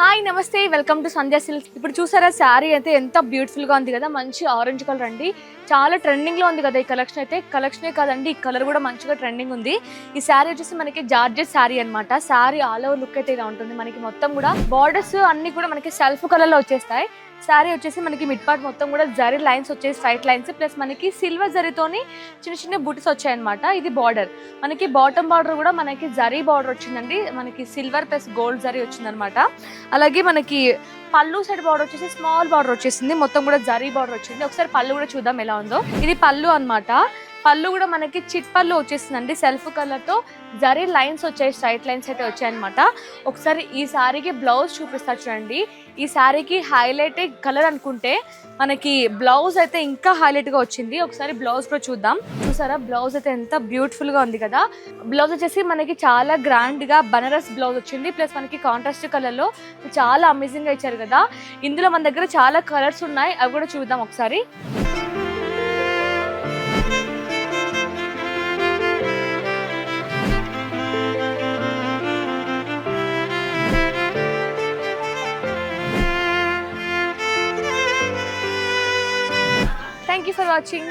Hi నమస్తే welcome to Sandhya silks. ఇప్పుడు చూసారా శారీ అయితే ఎంత బ్యూటిఫుల్ గా ఉంది కదా, మంచి ఆరెంజ్ కలర్ అండి. చాలా ట్రెండింగ్ లో ఉంది కదా ఈ కలెక్షన్. అయితే కలెక్షనే కాదండి, ఈ కలర్ కూడా మంచిగా ట్రెండింగ్ ఉంది. ఈ శారీ వచ్చేసి మనకి జార్జెట్ శారీ అన్నమాట. శారీ ఆల్ ఓవర్ లుక్ అయితే ఇలా ఉంటుంది. మనకి మొత్తం కూడా బార్డర్స్ అన్ని కూడా మనకి సెల్ఫ్ కలర్ లో వచ్చేస్తాయి. శారీ వచ్చేసి మనకి మిడ్ పార్ట్ మొత్తం కూడా జరీ లైన్స్ వచ్చేసి స్ట్రైట్ లైన్స్ ప్లస్ మనకి సిల్వర్ జరీతోని చిన్న చిన్న బూటీస్ వచ్చాయన్నమాట. ఇది బార్డర్. మనకి బాటమ్ బార్డర్ కూడా మనకి జరీ బార్డర్ వచ్చిందండి. మనకి సిల్వర్ ప్లస్ గోల్డ్ జరీ వచ్చిందనమాట. అలాగే మనకి పళ్ళు సైడ్ బార్డర్ వచ్చేసి స్మాల్ బార్డర్ వచ్చేసింది. మొత్తం కూడా జరీ బార్డర్ వచ్చింది. ఒకసారి పళ్ళు కూడా చూద్దాం ఎలా ఉందో. ఇది పళ్ళు అన్నమాట. పళ్ళు కూడా మనకి చిట్ పళ్ళు వచ్చేసిందండి. సెల్ఫ్ కలర్ తో జరీ లైన్స్ వచ్చాయి, స్ట్రైట్ లైన్స్ అయితే వచ్చాయన్నమాట. ఒకసారి ఈ శారీకి బ్లౌజ్ చూపిస్తా చూడండి. ఈ శారీకి హైలైట్ కలర్ అనుకుంటే మనకి బ్లౌజ్ అయితే ఇంకా హైలైట్ గా వచ్చింది. ఒకసారి బ్లౌజ్ కూడా చూద్దాం. చూసారా బ్లౌజ్ అయితే ఎంత బ్యూటిఫుల్ గా ఉంది కదా. బ్లౌజ్ వచ్చేసి మనకి చాలా గ్రాండ్ గా బనారస్ బ్లౌజ్ వచ్చింది. ప్లస్ మనకి కాంట్రాస్ట్ కలర్ లో చాలా అమేజింగ్ గా ఇచ్చారు కదా. ఇందులో మన దగ్గర చాలా కలర్స్ ఉన్నాయి, అవి కూడా చూద్దాం ఒకసారి. Thank you for watching.